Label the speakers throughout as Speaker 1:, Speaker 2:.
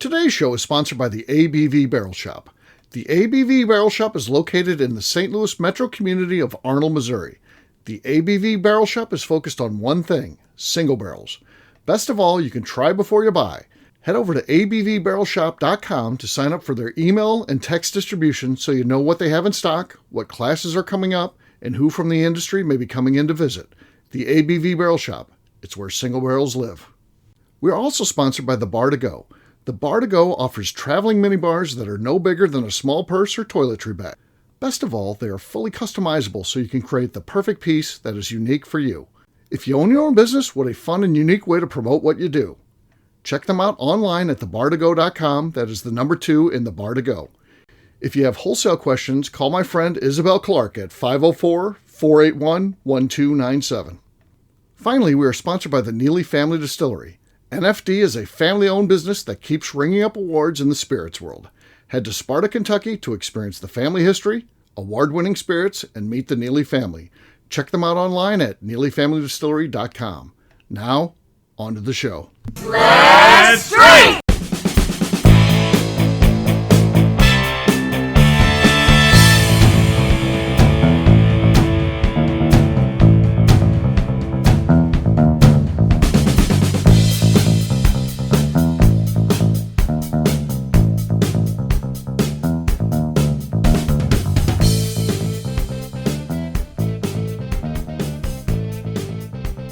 Speaker 1: Today's show is sponsored by the ABV Barrel Shop. The ABV Barrel Shop is located in the St. Louis metro community of Arnold, Missouri. The ABV Barrel Shop is focused on one thing, single barrels. Best of all, you can try before you buy. Head over to abvbarrelshop.com to sign up for their email and text distribution so you know what they have in stock, what classes are coming up, and who from the industry may be coming in to visit. The ABV Barrel Shop. It's where single barrels live. We are also sponsored by the Bar to Go. The Bar to Go offers traveling minibars that are no bigger than a small purse or toiletry bag. Best of all, they are fully customizable so you can create the perfect piece that is unique for you. If you own your own business, what a fun and unique way to promote what you do. Check them out online at thebar2go.com. That is the number 2 in the Bar to Go. If you have wholesale questions, call my friend Isabel Clark at 504-481-1297. Finally, we are sponsored by the Neely Family Distillery. NFD is a family-owned business that keeps ringing up awards in the spirits world. Head to Sparta, Kentucky to experience the family history, award-winning spirits, and meet the Neely family. Check them out online at neelyfamilydistillery.com. Now, on to the show.
Speaker 2: Let's drink!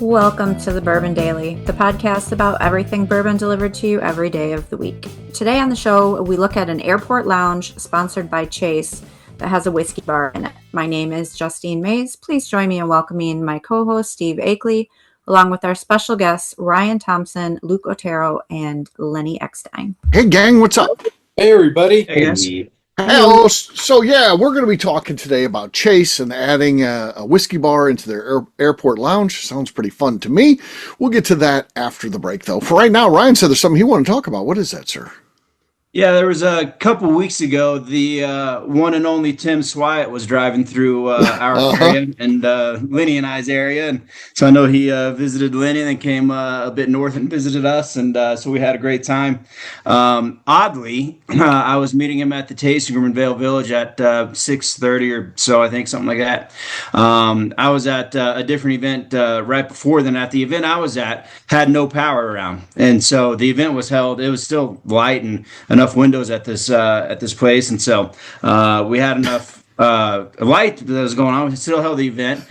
Speaker 3: Welcome to the Bourbon Daily, the podcast about everything bourbon delivered to you every day of the week. Today on the show, we look at an airport lounge sponsored by Chase that has a whiskey bar in it. My name is Justine Mays. Please join me in welcoming my co-host Steve Akeley, along with our special guests Ryan Thompson, Luke Otero, and Lenny Eckstein.
Speaker 1: Hey gang, what's up?
Speaker 4: Hey everybody.
Speaker 1: Hey. Hello. So we're going to be talking today about Chase and adding a whiskey bar into their airport lounge. Sounds pretty fun to me. We'll get to that after the break, though. For right now, Ryan said there's something he wanted to talk about. What is that, sir?
Speaker 4: Yeah, there was a couple weeks ago, the one and only Tim Swyatt was driving through our area and Lenny and I's area. And so I know he visited Lenny and then came a bit north and visited us. And so we had a great time. Oddly, I was meeting him at the tasting room in Vale Village at 6:30 or so, I think, something like that. I was at a different event right before then. At the event I was at, had no power around. And so the event was held. It was still light and enough windows at this place, and so we had enough light that was going on. We still held the event.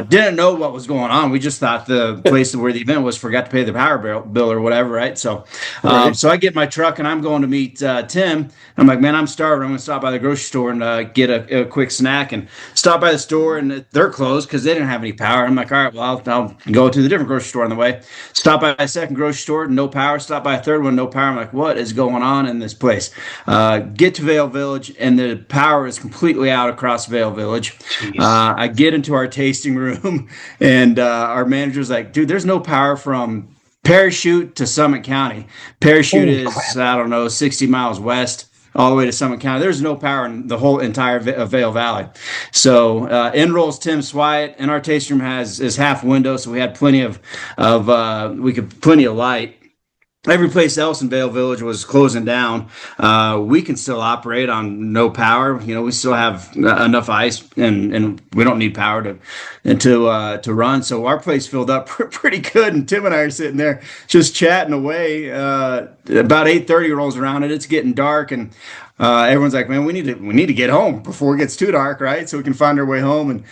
Speaker 4: Didn't know what was going on. We just thought the place where the event was forgot to pay the power bill or whatever, right? So, so I get my truck and I'm going to meet Tim. I'm like, man, I'm starving. I'm going to stop by the grocery store and get a quick snack. And stop by the store and they're closed because they didn't have any power. I'm like, all right, well, I'll go to the different grocery store on the way. Stop by a second grocery store, no power. Stop by a third one, no power. I'm like, what is going on in this place? Get to Vale Village and the power is completely out across Vale Village. I get into our tasting room and our manager's like, dude, there's no power from Parachute to Summit County. Parachute is, I don't know, 60 miles west all the way to Summit County. There's no power in the whole entire Vale Valley. So in rolls Tim Swyatt, and our tasting room is half window, so we had plenty of light. Every place else in Vale Village was closing down. We can still operate on no power. You know, we still have enough ice, and we don't need power to run. So our place filled up pretty good. And Tim and I are sitting there just chatting away. About 8:30 rolls around, and it's getting dark, and everyone's like, man, we need to get home before it gets too dark, right? So we can find our way home and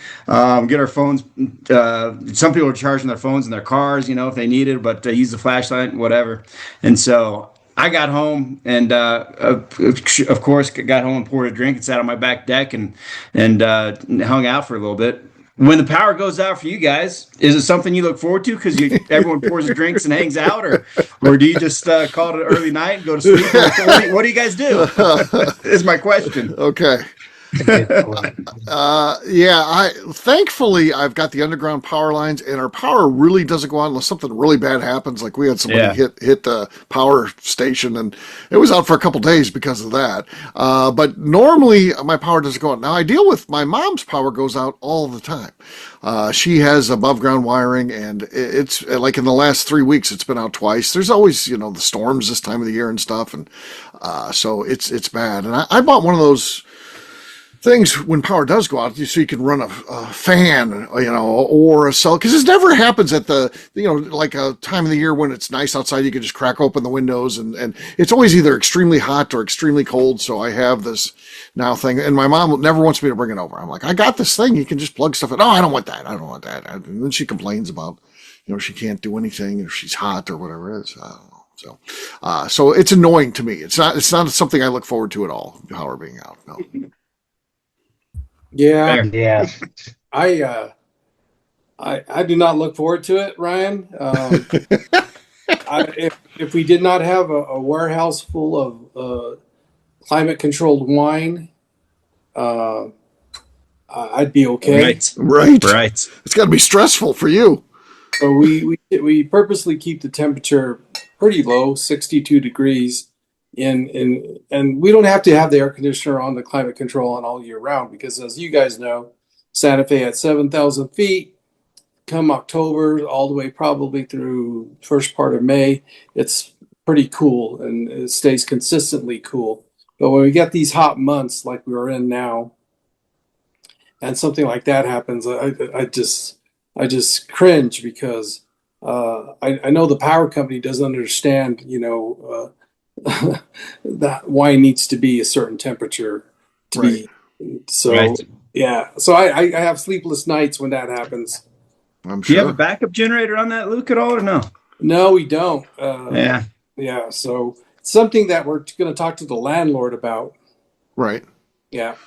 Speaker 4: get our phones. Some people are charging their phones in their cars, you know, if they need it, but use the flashlight, whatever. And so I got home and, of course, got home and poured a drink and sat on my back deck and hung out for a little bit. When the power goes out for you guys, is it something you look forward to because everyone pours their drinks and hangs out, or do you just call it an early night and go to sleep? What do you guys do? Is my question.
Speaker 1: Okay. Thankfully I've got the underground power lines, and our power really doesn't go out unless something really bad happens. Like we had somebody hit the power station, and it was out for a couple days because of that. But normally my power doesn't go out. Now I deal with my mom's power goes out all the time. She has above ground wiring, and it's like in the last 3 weeks it's been out twice. There's always the storms this time of the year and stuff, and so it's bad. And I bought one of those things when power does go out, so you can run a fan, or a cell, because this never happens at the, like a time of the year when it's nice outside. You can just crack open the windows, and it's always either extremely hot or extremely cold. So I have this now thing, and my mom never wants me to bring it over. I'm like, I got this thing. You can just plug stuff in. Oh, I don't want that. And then she complains about, she can't do anything, or she's hot or whatever it is. I don't know. So it's annoying to me. It's not something I look forward to at all. Power being out. No.
Speaker 5: Yeah. I do not look forward to it, Ryan. If we did not have a warehouse full of climate controlled wine, I'd be okay.
Speaker 1: Right. It's got to be stressful for you.
Speaker 5: So we purposely keep the temperature pretty low, 62 degrees. And we don't have to have the air conditioner on, the climate control on all year round, because as you guys know, Santa Fe at 7,000 feet, come October, all the way probably through first part of May, it's pretty cool, and it stays consistently cool. But when we get these hot months like we're in now, and something like that happens, I just cringe, because I know the power company doesn't understand, that wine needs to be a certain temperature to be. So yeah. So I have sleepless nights when that happens.
Speaker 1: I'm sure.
Speaker 4: Do you have a backup generator on that, Luke, at all, or no?
Speaker 5: No, we don't.
Speaker 4: Yeah.
Speaker 5: So it's something that we're going to talk to the landlord about.
Speaker 1: Right.
Speaker 5: Yeah.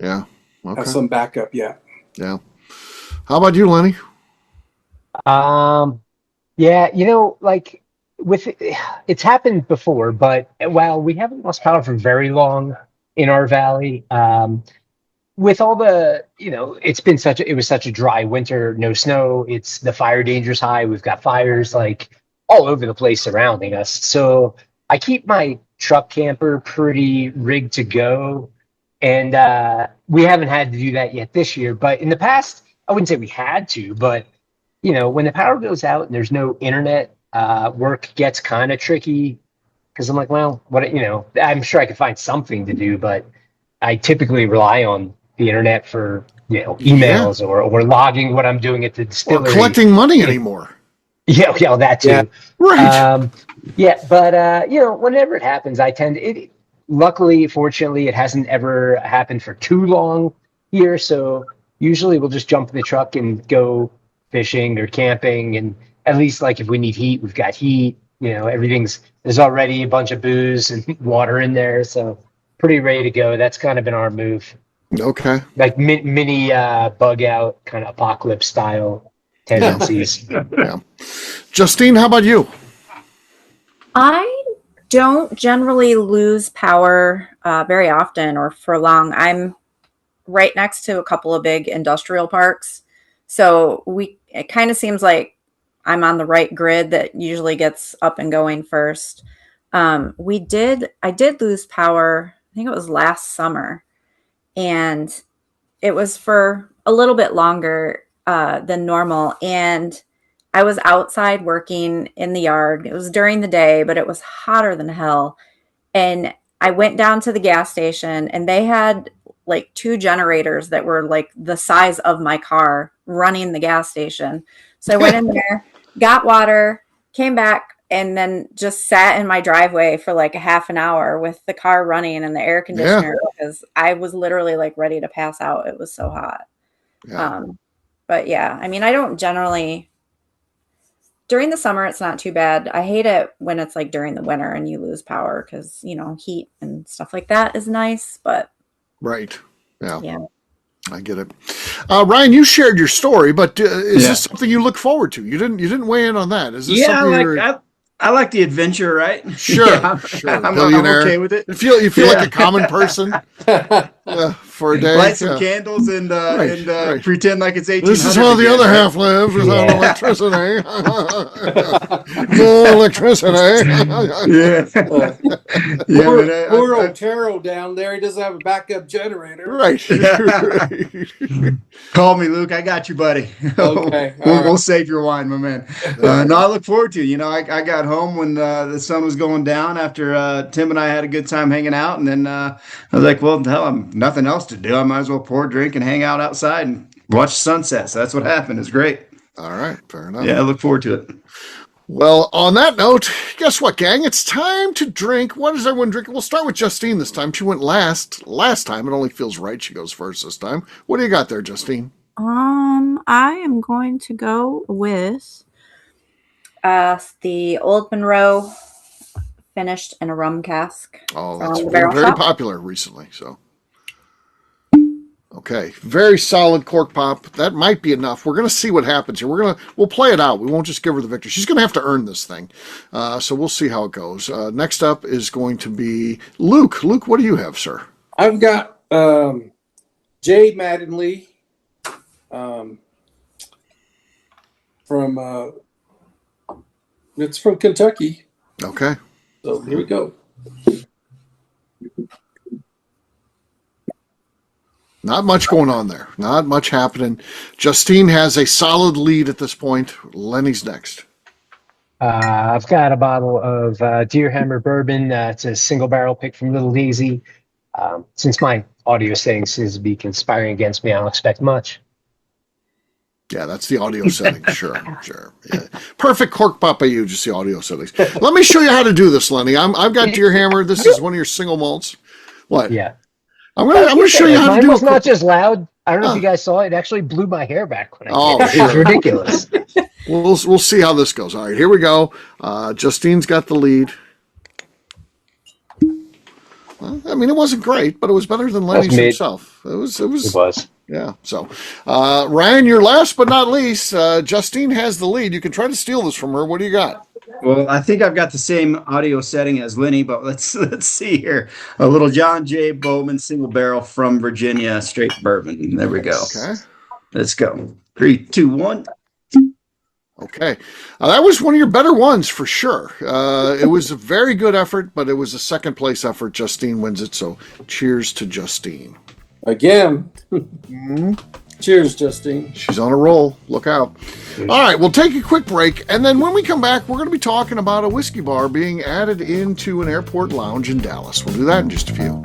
Speaker 1: Okay.
Speaker 5: Have some backup. Yeah.
Speaker 1: Yeah. How about you, Lenny?
Speaker 6: Yeah, it's happened before, but while we haven't lost power for very long in our valley, with all the, it was such a dry winter, no snow. It's the fire danger's high. We've got fires like all over the place surrounding us. So I keep my truck camper pretty rigged to go. And we haven't had to do that yet this year. But in the past, I wouldn't say we had to, but when the power goes out and there's no internet, work gets kind of tricky, because I'm like, well, I'm sure I could find something to do, but I typically rely on the internet for, emails or logging what I'm doing at the distillery.
Speaker 1: Or collecting money anymore.
Speaker 6: Yeah, that too.
Speaker 1: Yeah. Right.
Speaker 6: But whenever it happens, luckily, fortunately, it hasn't ever happened for too long here. So usually we'll just jump in the truck and go fishing or camping, and at least like if we need heat, we've got heat. There's already a bunch of booze and water in there, so pretty ready to go. That's kind of been our move.
Speaker 1: Okay.
Speaker 6: Like mini bug out kind of apocalypse style tendencies.
Speaker 1: Yeah. Justine, how about you?
Speaker 3: I don't generally lose power very often or for long. I'm right next to a couple of big industrial parks. So it kind of seems like I'm on the right grid that usually gets up and going first. I did lose power, I think it was last summer, and it was for a little bit longer than normal. And I was outside working in the yard. It was during the day, but it was hotter than hell. And I went down to the gas station, and they had like 2 generators that were like the size of my car running the gas station. So I went in there, got water, came back, and then just sat in my driveway for like a half an hour with the car running and the air conditioner, because I was literally like ready to pass out. It was so hot.
Speaker 1: Yeah.
Speaker 3: But yeah, I mean, I don't generally, during the summer, it's not too bad. I hate it when it's like during the winter and you lose power, because, heat and stuff like that is nice, but.
Speaker 1: Right. Yeah. I get it.
Speaker 4: Ryan,
Speaker 1: you shared your story, but is this something you look forward to? You didn't weigh in on that. Is this something
Speaker 4: I like the adventure, right?
Speaker 1: Sure.
Speaker 4: I'm okay with it.
Speaker 1: You feel like a common person. For a day.
Speaker 4: Light some candles and pretend like it's 1800.
Speaker 1: This is how the other half lives without electricity. No electricity.
Speaker 5: Poor Otero down there. He doesn't have a backup generator.
Speaker 1: Right.
Speaker 4: Call me, Luke. I got you, buddy.
Speaker 5: Okay.
Speaker 4: We'll save your wine, my man. No, I look forward to it. I got home when the sun was going down after Tim and I had a good time hanging out. And then I was like, well, hell, I'm nothing else to do. I might as well pour a drink and hang out outside and watch the sunset. So that's what happened. It's great.
Speaker 1: All right. Fair enough.
Speaker 4: Yeah, I look forward to it.
Speaker 1: Well, on that note, guess what, gang? It's time to drink. What is everyone drinking? We'll start with Justine this time. She went last time. It only feels right she goes first this time. What do you got there, Justine?
Speaker 3: I am going to go with the Old Monroe finished in a rum cask.
Speaker 1: Oh, that's very popular recently. So, okay, very solid cork pop. That might be enough. We're gonna see what happens here. We'll play it out. We won't just give her the victory. She's gonna have to earn this thing. So we'll see how it goes. Next up is going to be Luke. Luke, what do you have, sir?
Speaker 5: I've got Jay Mattingly from it's from Kentucky.
Speaker 1: Okay.
Speaker 5: So here we go.
Speaker 1: Not much going on there. Not much happening. Justine has a solid lead at this point. Lenny's next.
Speaker 6: I've got a bottle of Deer Hammer Bourbon. It's a single barrel pick from Little Daisy. Since my audio setting seems to be conspiring against me, I don't expect much.
Speaker 1: Yeah, that's the audio setting. Sure. Yeah. Perfect cork pop by you, just the audio settings. Let me show you how to do this, Lenny. I've got Deer Hammer. This is one of your single malts. What?
Speaker 6: Yeah.
Speaker 1: I'm gonna show you how to do it.
Speaker 6: Mine was not just loud. I don't know if you guys saw it. It actually blew my hair back when I did it. It's ridiculous.
Speaker 1: We'll see how this goes. All right, here we go. Justine's got the lead. Well, I mean, it wasn't great, but it was better than Lenny's himself. It was. Yeah. So, Ryan, you're last but not least. Justine has the lead. You can try to steal this from her. What do you got?
Speaker 4: Well, I think I've got the same audio setting as Lenny, but let's see here. A little John J. Bowman single barrel from Virginia, straight bourbon. There we go.
Speaker 1: Okay.
Speaker 4: Let's go. 3, 2, 1.
Speaker 1: Okay. That was one of your better ones for sure. It was a very good effort, but it was a second place effort. Justine wins it. So cheers to Justine.
Speaker 5: Again. Cheers, Justine.
Speaker 1: She's on a roll. Look out. All right, we'll take a quick break, and then when we come back, we're going to be talking about a whiskey bar being added into an airport lounge in Dallas. We'll do that in just a few.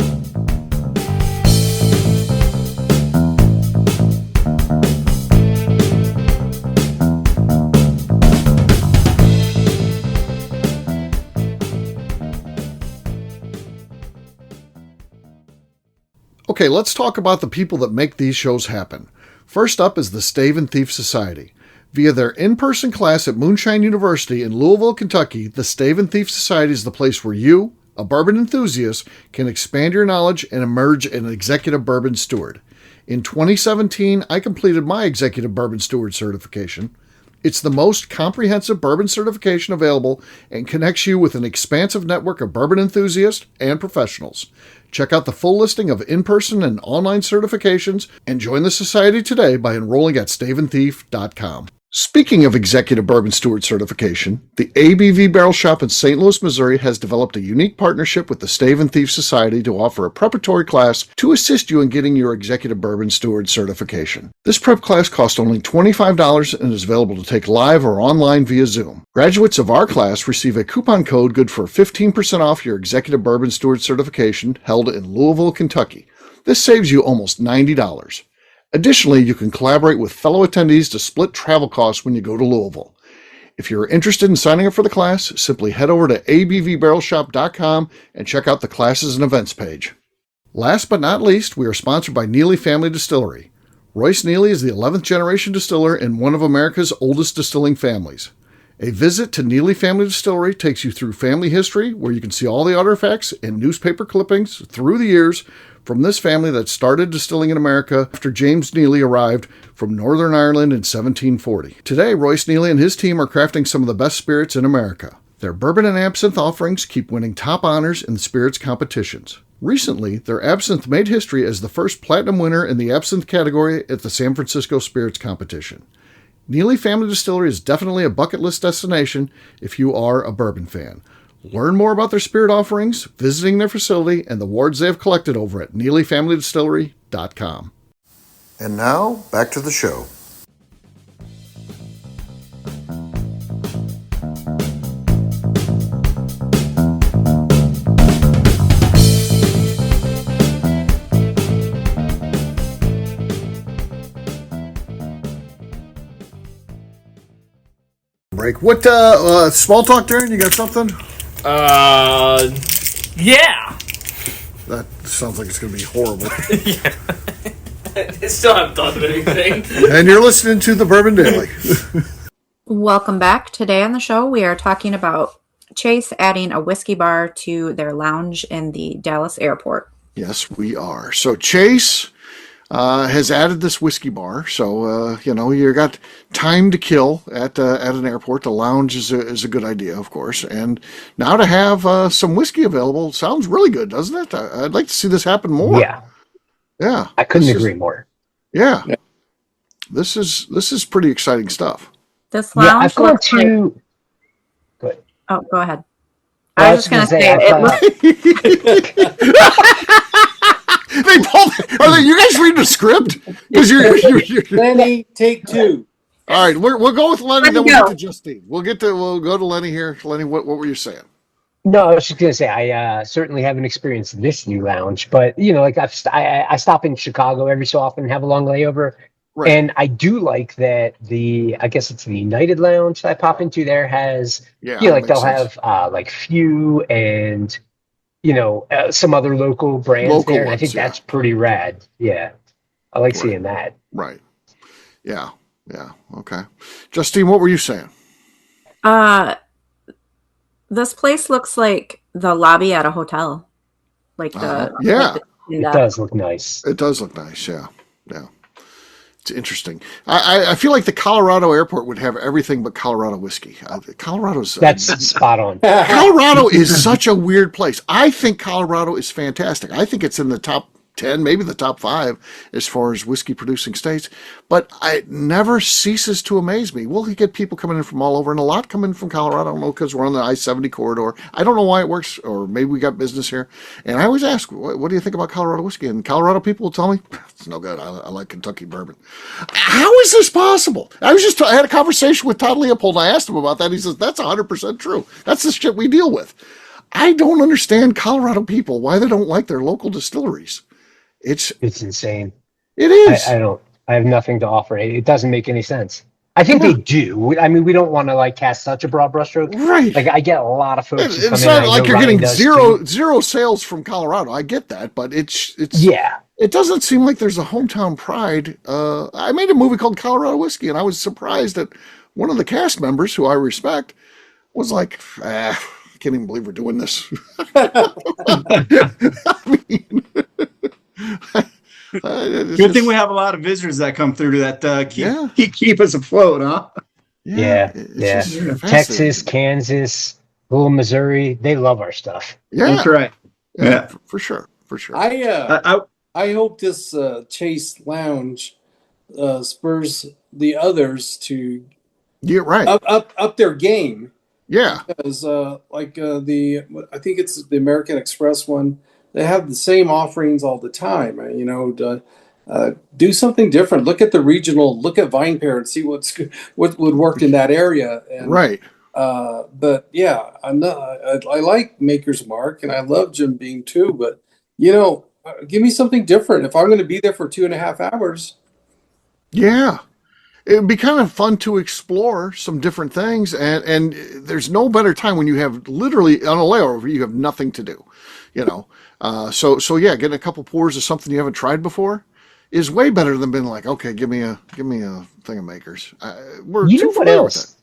Speaker 1: Okay, let's talk about the people that make these shows happen. First up is the Stave and Thief Society. Via their in-person class at Moonshine University in Louisville, Kentucky, the Stave and Thief Society is the place where you, a bourbon enthusiast, can expand your knowledge and emerge an executive bourbon steward. In 2017, I completed my executive bourbon steward certification. It's the most comprehensive bourbon certification available and connects you with an expansive network of bourbon enthusiasts and professionals. Check out the full listing of in-person and online certifications and join the society today by enrolling at staveandthief.com. Speaking of Executive Bourbon Steward certification, the ABV Barrel Shop in St. Louis, Missouri has developed a unique partnership with the Stave and Thief Society to offer a preparatory class to assist you in getting your Executive Bourbon Steward certification. This prep class costs only $25 and is available to take live or online via Zoom. Graduates of our class receive a coupon code good for 15% off your Executive Bourbon Steward certification held in Louisville, Kentucky. This saves you almost $90. Additionally, you can collaborate with fellow attendees to split travel costs when you go to Louisville. If you're interested in signing up for the class, simply head over to abvbarrelshop.com and check out the classes and events page. Last but not least, we are sponsored by Neely Family Distillery. Royce Neely is the 11th generation distiller in one of America's oldest distilling families. A visit to Neely Family Distillery takes you through family history, where you can see all the artifacts and newspaper clippings through the years from this family that started distilling in America after James Neely arrived from Northern Ireland in 1740. Today, Royce Neely and his team are crafting some of the best spirits in America. Their bourbon and absinthe offerings keep winning top honors in the spirits competitions. Recently, their absinthe made history as the first platinum winner in the absinthe category at the San Francisco Spirits Competition. Neely Family Distillery is definitely a bucket list destination if you are a bourbon fan. Learn more about their spirit offerings, visiting their facility, and the awards they have collected over at NeelyFamilyDistillery.com. And now, back to the show. Break. What, small talk, Darren? You got something?
Speaker 2: Yeah.
Speaker 1: That sounds like it's going to be horrible.
Speaker 2: Yeah. I still haven't thought of anything.
Speaker 1: And you're listening to the Bourbon Daily.
Speaker 3: Welcome back. Today on the show, we are talking about Chase adding a whiskey bar to their lounge in the Dallas airport.
Speaker 1: Yes, we are. So Chase has added this whiskey bar. So, you got time to kill at an airport. The lounge is a good idea, of course. And now to have some whiskey available sounds really good, doesn't it? I'd like to see this happen more.
Speaker 6: Yeah.
Speaker 1: Yeah.
Speaker 6: I couldn't agree more.
Speaker 1: Yeah. This is pretty exciting stuff.
Speaker 3: This lounge
Speaker 6: I've gone
Speaker 3: looks like...
Speaker 6: to... Go ahead.
Speaker 3: Oh, go ahead. I was just going to say,
Speaker 1: They pulled. Are you guys reading a script? Because you're.
Speaker 5: Lenny, take two.
Speaker 1: All right, we'll go with Lenny. Then we'll get to Justine. We'll go to Lenny here. Lenny, what were you saying?
Speaker 6: No, I was just gonna say I certainly haven't experienced this new lounge, but I stop in Chicago every so often and have a long layover,
Speaker 1: Right.
Speaker 6: and I do like that I guess it's the United Lounge that I pop into there has they'll have like Few and some other local brands there, and I think that's pretty rad. Yeah, I like seeing that.
Speaker 1: Right. Yeah. Okay. Justine, what were you saying?
Speaker 3: This place looks like the lobby at a hotel. Like
Speaker 6: It does look nice.
Speaker 1: It does look nice. Yeah. It's interesting. I feel like the Colorado airport would have everything but Colorado whiskey. That's
Speaker 6: spot on.
Speaker 1: Colorado is such a weird place. I think Colorado is fantastic. I think it's in the top 10, maybe the top 5 as far as whiskey producing states, but it never ceases to amaze me. We'll get people coming in from all over, and a lot coming from Colorado. I don't know, because we're on the I-70 corridor. I don't know why it works, or maybe we got business here. And I always ask, what do you think about Colorado whiskey? And Colorado people will tell me, it's no good. I like Kentucky bourbon. How is this possible? I had a conversation with Todd Leopold, and I asked him about that. He says, that's 100% true. That's the shit we deal with. I don't understand Colorado people, why they don't like their local distilleries. It's
Speaker 6: insane.
Speaker 1: It is.
Speaker 6: I have nothing to offer. It doesn't make any sense. I think they do. I mean, we don't want to cast such a broad brushstroke.
Speaker 1: Right.
Speaker 6: Like, I get a lot of folks.
Speaker 1: It's not like you're getting zero sales from Colorado. I get that, but it's It doesn't seem like there's a hometown pride. I made a movie called Colorado Whiskey, and I was surprised that one of the cast members, who I respect, was like, I can't even believe we're doing this. I mean,
Speaker 4: Good thing we have a lot of visitors that come through that keep us afloat, huh?
Speaker 6: Yeah. Texas, Kansas, little Missouri, they love our stuff.
Speaker 1: Yeah,
Speaker 4: that's right.
Speaker 1: Yeah, for sure.
Speaker 5: I hope this Chase Lounge spurs the others to up their game.
Speaker 1: Yeah,
Speaker 5: because I think it's the American Express one. They have the same offerings all the time. Do something different. Look at the regional. Look at VinePair and see what would work in that area. And,
Speaker 1: right.
Speaker 5: But yeah, I like Maker's Mark and I love Jim Beam too. But give me something different. If I'm going to be there for 2.5 hours.
Speaker 1: Yeah. It'd be kind of fun to explore some different things, and there's no better time when you have literally on a layover, you have nothing to do, So yeah, getting a couple pours of something you haven't tried before is way better than being like, okay, give me a thing of Makers.
Speaker 6: What else?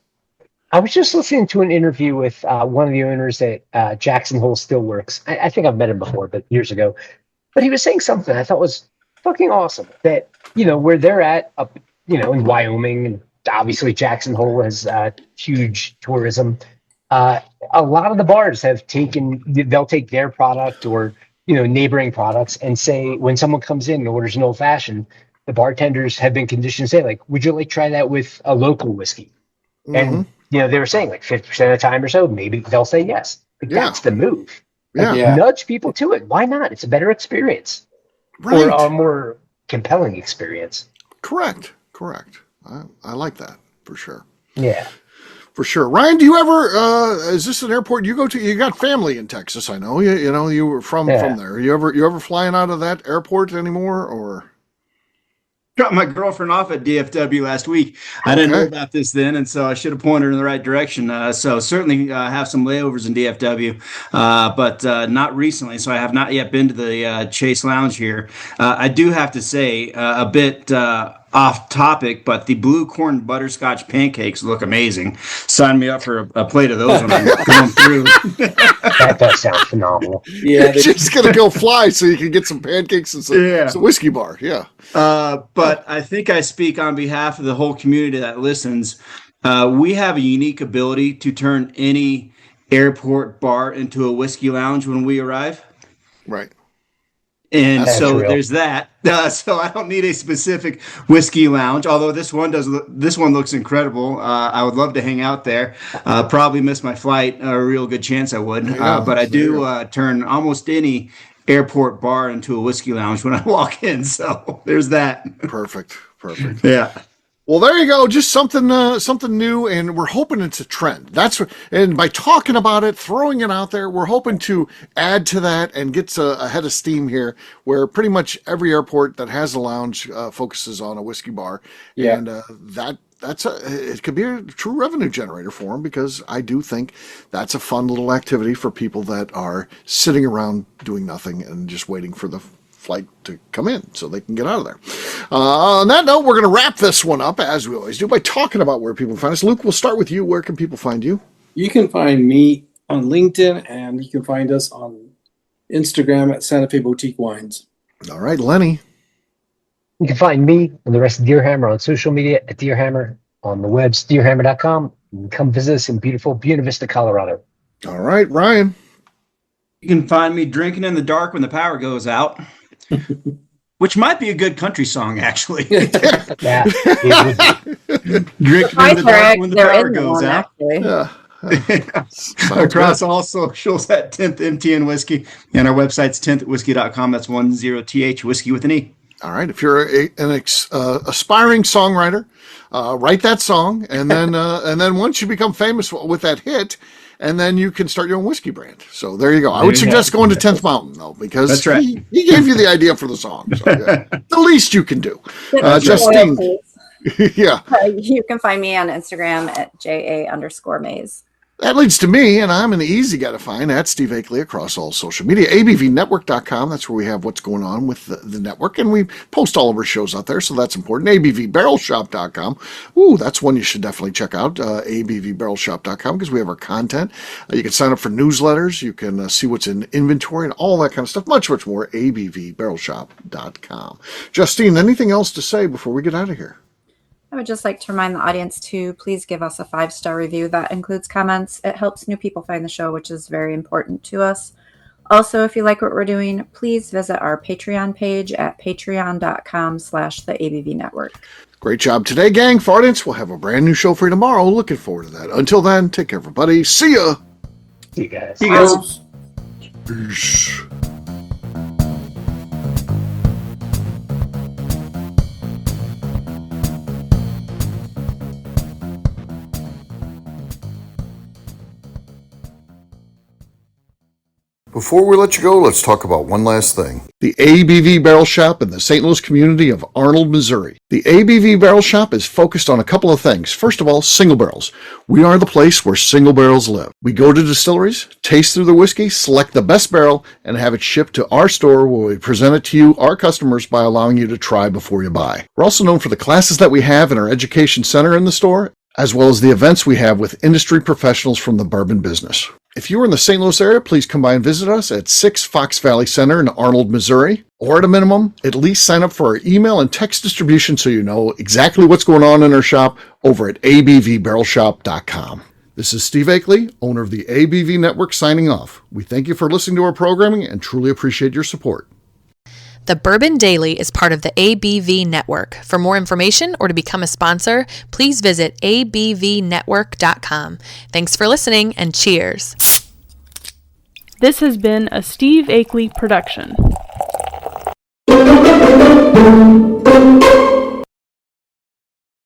Speaker 6: I was just listening to an interview with one of the owners at Jackson Hole Steelworks. I think I've met him before, but years ago. But he was saying something I thought was fucking awesome. That where they're at up. In Wyoming, and obviously Jackson Hole has huge tourism. A lot of the bars they'll take their product or neighboring products, and say when someone comes in and orders an old fashioned, the bartenders have been conditioned to say, like, would you like to try that with a local whiskey? And they were saying like 50% of the time or so, maybe they'll say yes. But that's the move. Like, nudge people to it. Why not? It's a better experience, or a more compelling experience.
Speaker 1: Correct. I like that for sure.
Speaker 6: Yeah.
Speaker 1: For sure. Ryan, do you ever, is this an airport you go to? You got family in Texas, I know. You were from there. You ever flying out of that airport anymore, or?
Speaker 4: Dropped my girlfriend off at DFW last week. I didn't know about this then, and so I should have pointed her in the right direction. So certainly have some layovers in DFW, but not recently. So I have not yet been to the Chase Lounge here. I do have to say, a bit off topic, but the blue corn butterscotch pancakes look amazing. Sign me up for a plate of those when I'm going through.
Speaker 6: That does sound phenomenal.
Speaker 1: Yeah, she's gonna go fly so you can get some pancakes and some whiskey bar. Yeah.
Speaker 4: But I think I speak on behalf of the whole community that listens. We have a unique ability to turn any airport bar into a whiskey lounge when we arrive.
Speaker 1: Right.
Speaker 4: And so there's that. So I don't need a specific whiskey lounge, although this one looks incredible. I would love to hang out there. Probably miss my flight. A real good chance I would. But I do turn almost any airport bar into a whiskey lounge when I walk in. So there's that.
Speaker 1: Perfect.
Speaker 4: Yeah.
Speaker 1: Well, there you go. Just something new, and we're hoping it's a trend. And by talking about it, throwing it out there, we're hoping to add to that and get a head of steam here, where pretty much every airport that has a lounge focuses on a whiskey bar, and it could be a true revenue generator for them, because I do think that's a fun little activity for people that are sitting around doing nothing and just waiting for the flight to come in so they can get out of there. On that note, we're going to wrap this one up, as we always do, by talking about where people find us. Luke, we'll start with you. Where can people find you?
Speaker 5: You can find me on LinkedIn, and you can find us on Instagram at Santa Fe Boutique Wines.
Speaker 1: All right, Lenny.
Speaker 6: You can find me and the rest of Deerhammer on social media at Deerhammer, on the webs, deerhammer.com. You can come visit us in beautiful Buena Vista, Colorado.
Speaker 1: All right, Ryan.
Speaker 4: You can find me drinking in the dark when the power goes out. Which might be a good country song, actually.
Speaker 6: Yeah, it would be.
Speaker 4: Drinking in the dark when the power goes out. Across all socials at 10th MTN Whiskey, and our website's 10thwhiskey.com. That's 10th whiskey with an E.
Speaker 1: All right. If you're an aspiring songwriter, write that song, and then once you become famous with that hit, and then you can start your own whiskey brand. So there you go. I would suggest going to 10th Mountain, though, because
Speaker 4: that's right.
Speaker 1: he gave you the idea for the song. So, the least you can do. Justine. Yeah.
Speaker 3: You can find me on Instagram at JA_Maze.
Speaker 1: That leads to me, and I'm an easy guy to find, at Steve Akeley across all social media. ABVnetwork.com, that's where we have what's going on with the network, and we post all of our shows out there, so that's important. ABVBarrelShop.com, ooh, that's one you should definitely check out, ABVBarrelShop.com, because we have our content. You can sign up for newsletters, you can see what's in inventory, and all that kind of stuff, much, much more, ABVBarrelShop.com. Justine, anything else to say before we get out of here?
Speaker 3: I would just like to remind the audience to please give us a 5-star review. That includes comments. It helps new people find the show, which is very important to us. Also, if you like what we're doing, please visit our Patreon page at patreon.com/the ABV Network.
Speaker 1: Great job today, gang. For audience, we'll have a brand new show for you tomorrow. Looking forward to that. Until then, take care, everybody. See ya.
Speaker 6: See you guys.
Speaker 4: See you guys.
Speaker 1: Peace. Before we let you go, let's talk about one last thing. The ABV Barrel Shop in the St. Louis community of Arnold, Missouri. The ABV Barrel Shop is focused on a couple of things. First of all, single barrels. We are the place where single barrels live. We go to distilleries, taste through the whiskey, select the best barrel, and have it shipped to our store where we present it to you, our customers, by allowing you to try before you buy. We're also known for the classes that we have in our education center in the store, as well as the events we have with industry professionals from the bourbon business. If you are in the St. Louis area, please come by and visit us at 6 Fox Valley Center in Arnold, Missouri. Or at a minimum, at least sign up for our email and text distribution so you know exactly what's going on in our shop over at abvbarrelshop.com. This is Steve Akeley, owner of the ABV Network, signing off. We thank you for listening to our programming and truly appreciate your support.
Speaker 7: The Bourbon Daily is part of the ABV Network. For more information or to become a sponsor, please visit abvnetwork.com. Thanks for listening and cheers.
Speaker 8: This has been a Steve Akeley production.